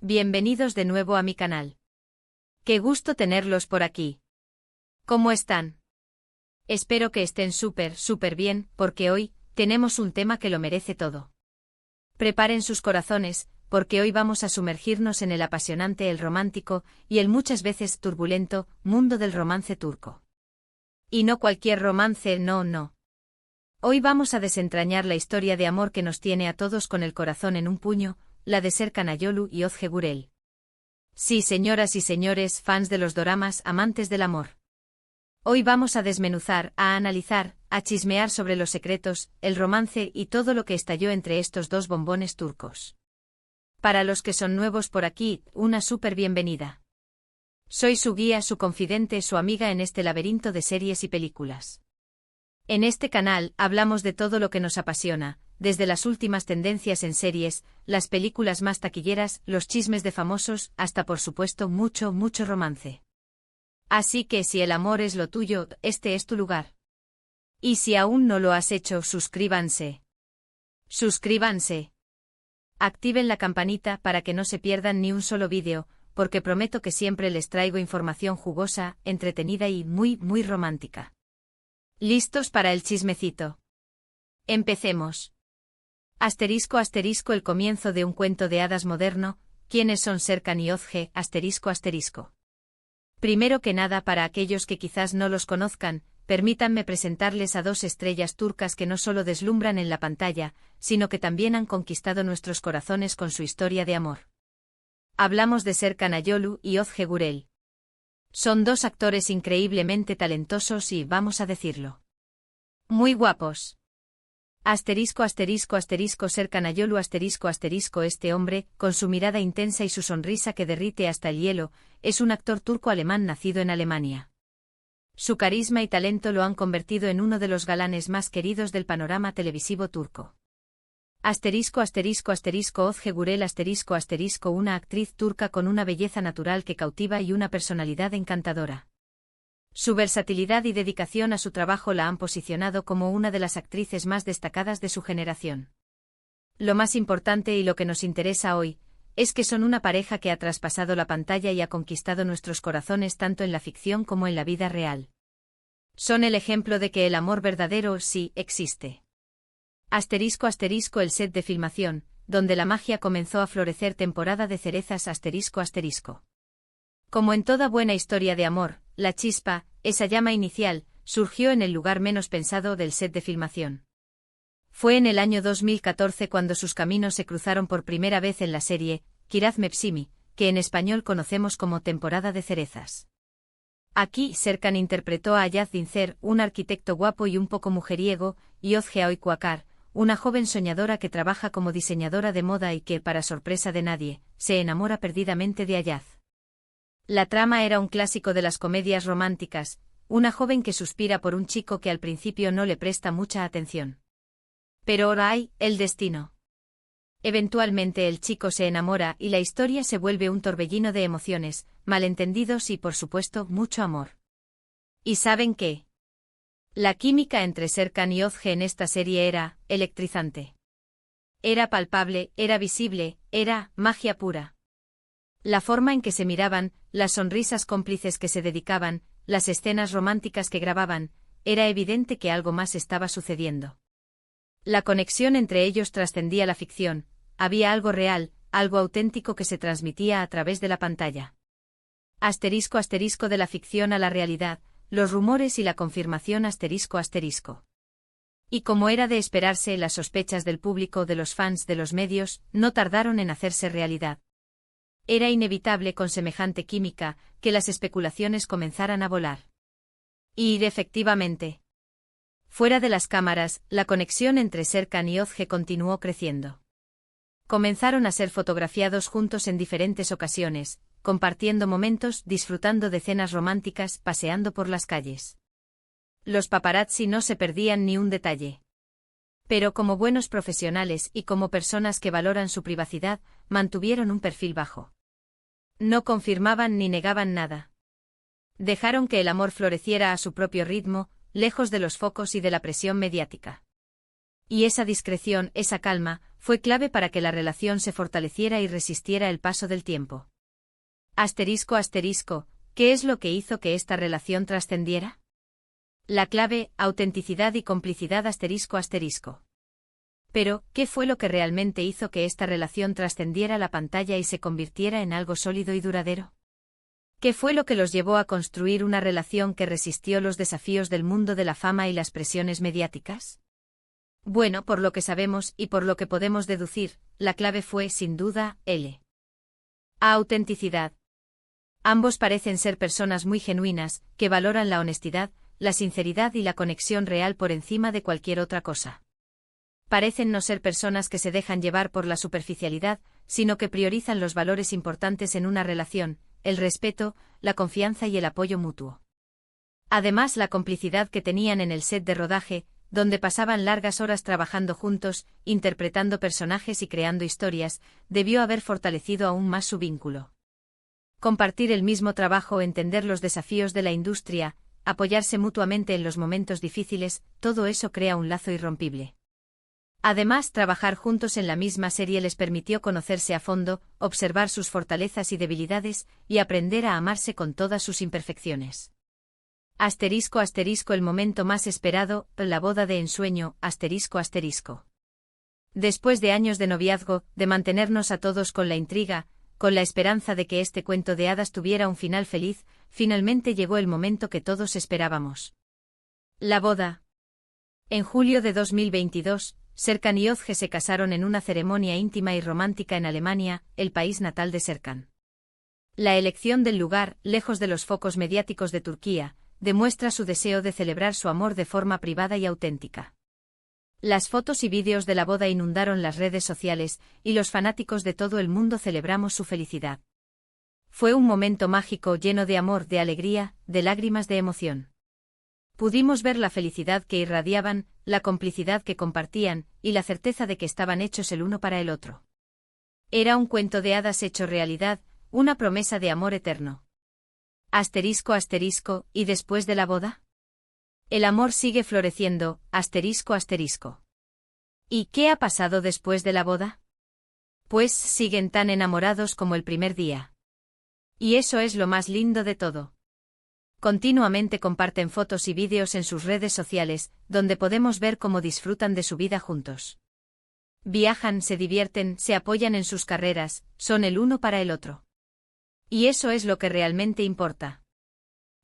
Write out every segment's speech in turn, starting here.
Bienvenidos de nuevo a mi canal. Qué gusto tenerlos por aquí. ¿Cómo están? Espero que estén súper bien, porque hoy tenemos un tema que lo merece todo. Preparen sus corazones, porque hoy vamos a sumergirnos en el apasionante, el romántico y el muchas veces turbulento mundo del romance turco. Y no cualquier romance, no. Hoy vamos a desentrañar la historia de amor que nos tiene a todos con el corazón en un puño, la de Serkan Ayolu y Özge Gürel. Sí, señoras y señores, fans de los doramas, amantes del amor. Hoy vamos a desmenuzar, a analizar, a chismear sobre los secretos, el romance y todo lo que estalló entre estos dos bombones turcos. Para los que son nuevos por aquí, una súper bienvenida. Soy su guía, su confidente, su amiga en este laberinto de series y películas. En este canal hablamos de todo lo que nos apasiona, desde las últimas tendencias en series, las películas más taquilleras, los chismes de famosos, hasta por supuesto mucho romance. Así que si el amor es lo tuyo, este es tu lugar. Y si aún no lo has hecho, suscríbanse. Suscríbanse. Activen la campanita para que no se pierdan ni un solo vídeo, porque prometo que siempre les traigo información jugosa, entretenida y muy romántica. ¿Listos para el chismecito? Empecemos. Asterisco el comienzo de un cuento de hadas moderno. ¿Quiénes son Serkan y Özge? Asterisco. Primero que nada, para aquellos que quizás no los conozcan, permítanme presentarles a dos estrellas turcas que no solo deslumbran en la pantalla, sino que también han conquistado nuestros corazones con su historia de amor. Hablamos de Serkan Ayolu y Özge Gürel. Son dos actores increíblemente talentosos y, vamos a decirlo, muy guapos. Asterisco Serkan Ayolu este hombre, con su mirada intensa y su sonrisa que derrite hasta el hielo, es un actor turco-alemán nacido en Alemania. Su carisma y talento lo han convertido en uno de los galanes más queridos del panorama televisivo turco. Özge Gürel una actriz turca con una belleza natural que cautiva y una personalidad encantadora. Su versatilidad y dedicación a su trabajo la han posicionado como una de las actrices más destacadas de su generación. Lo más importante y lo que nos interesa hoy, es que son una pareja que ha traspasado la pantalla y ha conquistado nuestros corazones tanto en la ficción como en la vida real. Son el ejemplo de que el amor verdadero sí existe. El set de filmación, donde la magia comenzó a florecer. Temporada de cerezas. Como en toda buena historia de amor, la chispa, esa llama inicial, surgió en el lugar menos pensado del set de filmación. Fue en el año 2014 cuando sus caminos se cruzaron por primera vez en la serie, Kiraz Mevsimi, que en español conocemos como Temporada de cerezas. Aquí, Serkan interpretó a Ayaz Dincer, un arquitecto guapo y un poco mujeriego, y Özge Aoyku Akar, una joven soñadora que trabaja como diseñadora de moda y que, para sorpresa de nadie, se enamora perdidamente de Ayaz. La trama era un clásico de las comedias románticas, una joven que suspira por un chico que al principio no le presta mucha atención. Pero ahora hay, el destino. Eventualmente el chico se enamora y la historia se vuelve un torbellino de emociones, malentendidos y por supuesto mucho amor. ¿Y saben qué? La química entre Serkan y Özge en esta serie era electrizante. Era palpable, era visible, era magia pura. La forma en que se miraban, las sonrisas cómplices que se dedicaban, las escenas románticas que grababan, era evidente que algo más estaba sucediendo. La conexión entre ellos trascendía la ficción, había algo real, algo auténtico que se transmitía a través de la pantalla. De la ficción a la realidad, los rumores y la confirmación. Y como era de esperarse, las sospechas del público, de los fans, de los medios, no tardaron en hacerse realidad. Era inevitable con semejante química, que las especulaciones comenzaran a volar. Y efectivamente. Fuera de las cámaras, la conexión entre Serkan y Özge continuó creciendo. Comenzaron a ser fotografiados juntos en diferentes ocasiones, compartiendo momentos, disfrutando de cenas románticas, paseando por las calles. Los paparazzi no se perdían ni un detalle. Pero como buenos profesionales y como personas que valoran su privacidad, mantuvieron un perfil bajo. No confirmaban ni negaban nada. Dejaron que el amor floreciera a su propio ritmo, lejos de los focos y de la presión mediática. Y esa discreción, esa calma, fue clave para que la relación se fortaleciera y resistiera el paso del tiempo. Asterisco asterisco, ¿qué es lo que hizo que esta relación trascendiera? La clave, autenticidad y complicidad asterisco asterisco. Pero, ¿qué fue lo que realmente hizo que esta relación trascendiera la pantalla y se convirtiera en algo sólido y duradero? ¿Qué fue lo que los llevó a construir una relación que resistió los desafíos del mundo de la fama y las presiones mediáticas? Bueno, por lo que sabemos y por lo que podemos deducir, la clave fue, sin duda, autenticidad. Ambos parecen ser personas muy genuinas, que valoran la honestidad, la sinceridad y la conexión real por encima de cualquier otra cosa. Parecen no ser personas que se dejan llevar por la superficialidad, sino que priorizan los valores importantes en una relación, el respeto, la confianza y el apoyo mutuo. Además, la complicidad que tenían en el set de rodaje, donde pasaban largas horas trabajando juntos, interpretando personajes y creando historias, debió haber fortalecido aún más su vínculo. Compartir el mismo trabajo, entender los desafíos de la industria, apoyarse mutuamente en los momentos difíciles, todo eso crea un lazo irrompible. Además, trabajar juntos en la misma serie les permitió conocerse a fondo, observar sus fortalezas y debilidades, y aprender a amarse con todas sus imperfecciones. Asterisco asterisco el momento más esperado, la boda de ensueño, asterisco asterisco. Después de años de noviazgo, de mantenernos a todos con la intriga, con la esperanza de que este cuento de hadas tuviera un final feliz, finalmente llegó el momento que todos esperábamos. La boda. En julio de 2022, Serkan y Özge se casaron en una ceremonia íntima y romántica en Alemania, el país natal de Serkan. La elección del lugar, lejos de los focos mediáticos de Turquía, demuestra su deseo de celebrar su amor de forma privada y auténtica. Las fotos y vídeos de la boda inundaron las redes sociales, y los fanáticos de todo el mundo celebramos su felicidad. Fue un momento mágico lleno de amor, de alegría, de lágrimas de emoción. Pudimos ver la felicidad que irradiaban, la complicidad que compartían, y la certeza de que estaban hechos el uno para el otro. Era un cuento de hadas hecho realidad, una promesa de amor eterno. Asterisco asterisco, ¿y después de la boda? El amor sigue floreciendo, asterisco asterisco. ¿Y qué ha pasado después de la boda? Pues siguen tan enamorados como el primer día. Y eso es lo más lindo de todo. Continuamente comparten fotos y vídeos en sus redes sociales, donde podemos ver cómo disfrutan de su vida juntos. Viajan, se divierten, se apoyan en sus carreras, son el uno para el otro. Y eso es lo que realmente importa.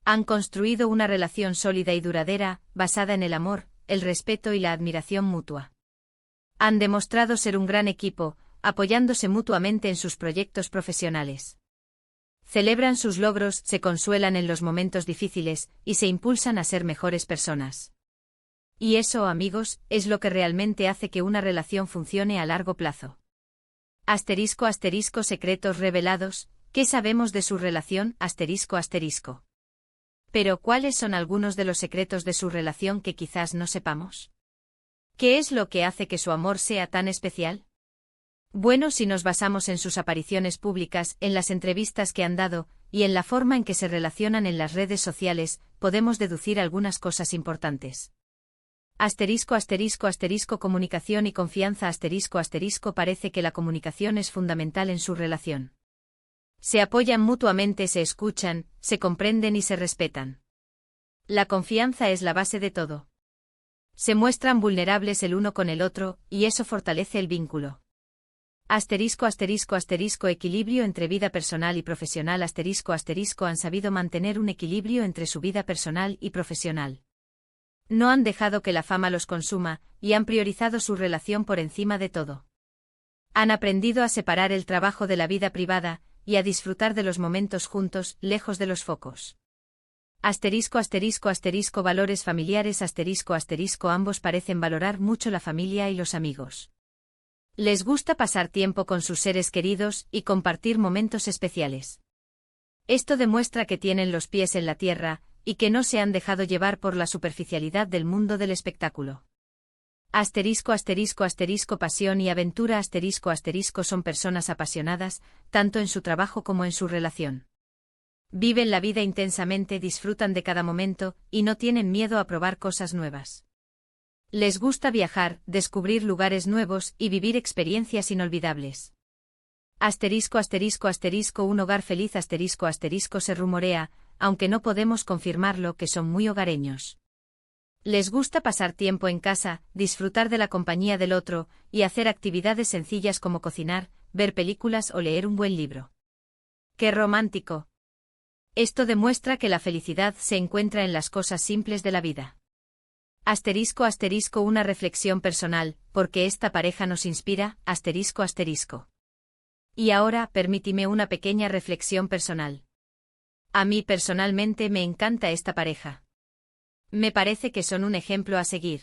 Han construido una relación sólida y duradera, basada en el amor, el respeto y la admiración mutua. Han demostrado ser un gran equipo, apoyándose mutuamente en sus proyectos profesionales. Celebran sus logros, se consuelan en los momentos difíciles, y se impulsan a ser mejores personas. Y eso, amigos, es lo que realmente hace que una relación funcione a largo plazo. Asterisco asterisco secretos revelados, ¿qué sabemos de su relación? Asterisco asterisco. Pero, ¿cuáles son algunos de los secretos de su relación que quizás no sepamos? ¿Qué es lo que hace que su amor sea tan especial? Bueno, si nos basamos en sus apariciones públicas, en las entrevistas que han dado, y en la forma en que se relacionan en las redes sociales, podemos deducir algunas cosas importantes. Asterisco asterisco asterisco comunicación y confianza asterisco asterisco parece que la comunicación es fundamental en su relación. Se apoyan mutuamente, se escuchan, se comprenden y se respetan. La confianza es la base de todo. Se muestran vulnerables el uno con el otro, y eso fortalece el vínculo. Asterisco asterisco asterisco equilibrio entre vida personal y profesional asterisco asterisco han sabido mantener un equilibrio entre su vida personal y profesional. No han dejado que la fama los consuma, y han priorizado su relación por encima de todo. Han aprendido a separar el trabajo de la vida privada, y a disfrutar de los momentos juntos, lejos de los focos. Asterisco asterisco asterisco valores familiares asterisco asterisco ambos parecen valorar mucho la familia y los amigos. Les gusta pasar tiempo con sus seres queridos y compartir momentos especiales. Esto demuestra que tienen los pies en la tierra, y que no se han dejado llevar por la superficialidad del mundo del espectáculo. Asterisco asterisco asterisco pasión y aventura asterisco asterisco son personas apasionadas, tanto en su trabajo como en su relación. Viven la vida intensamente, disfrutan de cada momento, y no tienen miedo a probar cosas nuevas. Les gusta viajar, descubrir lugares nuevos y vivir experiencias inolvidables. Asterisco asterisco asterisco un hogar feliz asterisco asterisco se rumorea, aunque no podemos confirmarlo, que son muy hogareños. Les gusta pasar tiempo en casa, disfrutar de la compañía del otro, y hacer actividades sencillas como cocinar, ver películas o leer un buen libro. ¡Qué romántico! Esto demuestra que la felicidad se encuentra en las cosas simples de la vida. Asterisco asterisco una reflexión personal, porque esta pareja nos inspira, asterisco asterisco. Y ahora, permíteme una pequeña reflexión personal. A mí personalmente me encanta esta pareja. Me parece que son un ejemplo a seguir.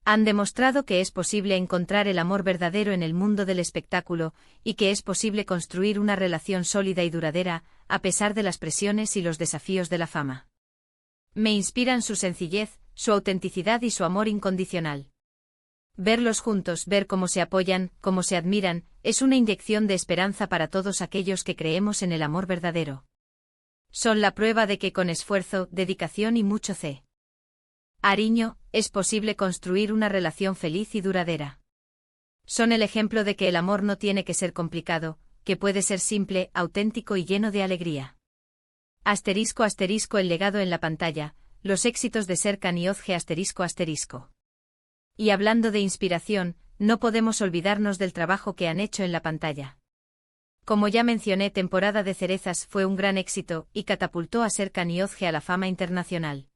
Han demostrado que es posible encontrar el amor verdadero en el mundo del espectáculo, y que es posible construir una relación sólida y duradera, a pesar de las presiones y los desafíos de la fama. Me inspiran su sencillez, su autenticidad y su amor incondicional. Verlos juntos, ver cómo se apoyan, cómo se admiran, es una inyección de esperanza para todos aquellos que creemos en el amor verdadero. Son la prueba de que con esfuerzo, dedicación y mucho cariño, es posible construir una relación feliz y duradera. Son el ejemplo de que el amor no tiene que ser complicado, que puede ser simple, auténtico y lleno de alegría. Asterisco asterisco el legado en la pantalla, los éxitos de Serkan y Özge asterisco asterisco. Y hablando de inspiración, no podemos olvidarnos del trabajo que han hecho en la pantalla. Como ya mencioné, Temporada de cerezas fue un gran éxito y catapultó a Serkan y Özge a la fama internacional.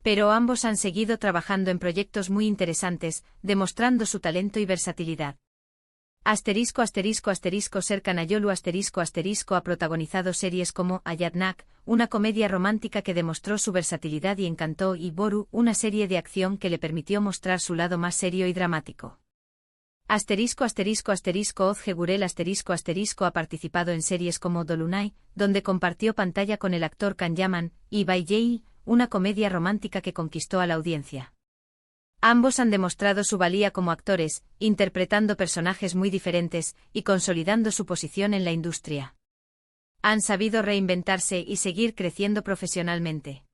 Pero ambos han seguido trabajando en proyectos muy interesantes, demostrando su talento y versatilidad. Asterisco asterisco asterisco Serkan Ayolu asterisco asterisco ha protagonizado series como Ayatnak, una comedia romántica que demostró su versatilidad y encantó, y Boru, una serie de acción que le permitió mostrar su lado más serio y dramático. Asterisco asterisco asterisco Özge Gürel asterisco asterisco ha participado en series como Dolunay, donde compartió pantalla con el actor Can Yaman, y Bay Jae, una comedia romántica que conquistó a la audiencia. Ambos han demostrado su valía como actores, interpretando personajes muy diferentes y consolidando su posición en la industria. Han sabido reinventarse y seguir creciendo profesionalmente.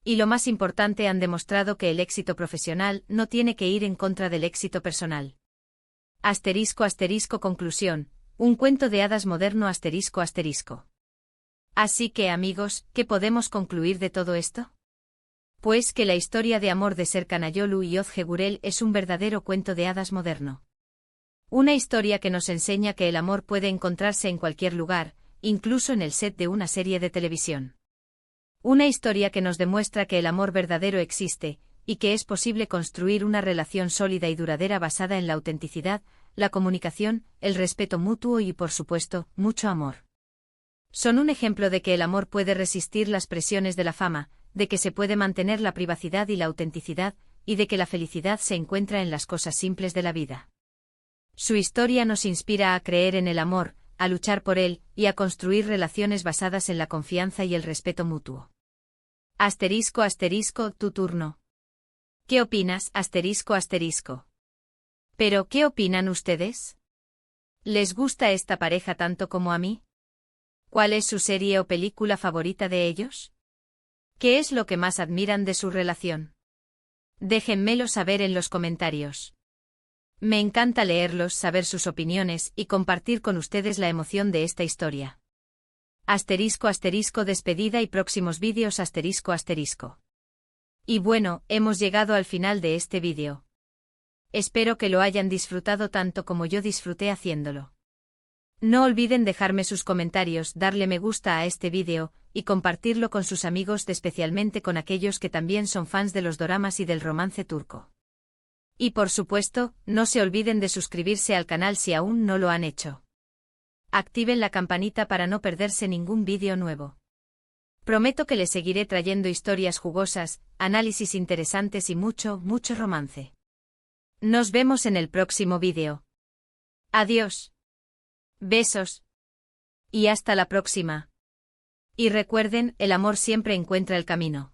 Y lo más importante, han demostrado que el éxito profesional no tiene que ir en contra del éxito personal. Asterisco asterisco conclusión, un cuento de hadas moderno asterisco asterisco. Así que, amigos, ¿qué podemos concluir de todo esto? Pues que la historia de amor de Serkan Ayolu y Özge Gürel es un verdadero cuento de hadas moderno. Una historia que nos enseña que el amor puede encontrarse en cualquier lugar, incluso en el set de una serie de televisión. Una historia que nos demuestra que el amor verdadero existe, y que es posible construir una relación sólida y duradera basada en la autenticidad, la comunicación, el respeto mutuo y, por supuesto, mucho amor. Son un ejemplo de que el amor puede resistir las presiones de la fama, de que se puede mantener la privacidad y la autenticidad, y de que la felicidad se encuentra en las cosas simples de la vida. Su historia nos inspira a creer en el amor, a luchar por él, y a construir relaciones basadas en la confianza y el respeto mutuo. Asterisco asterisco, tu turno. ¿Qué opinas? Asterisco asterisco. ¿Pero qué opinan ustedes? ¿Les gusta esta pareja tanto como a mí? ¿Cuál es su serie o película favorita de ellos? ¿Qué es lo que más admiran de su relación? Déjenmelo saber en los comentarios. Me encanta leerlos, saber sus opiniones y compartir con ustedes la emoción de esta historia. Asterisco asterisco despedida y próximos vídeos asterisco asterisco. Y bueno, hemos llegado al final de este vídeo. Espero que lo hayan disfrutado tanto como yo disfruté haciéndolo. No olviden dejarme sus comentarios, darle me gusta a este vídeo, y compartirlo con sus amigos, especialmente con aquellos que también son fans de los doramas y del romance turco. Y por supuesto, no se olviden de suscribirse al canal si aún no lo han hecho. Activen la campanita para no perderse ningún vídeo nuevo. Prometo que les seguiré trayendo historias jugosas, análisis interesantes y mucho, mucho romance. Nos vemos en el próximo vídeo. Adiós. Besos. Y hasta la próxima. Y recuerden, el amor siempre encuentra el camino.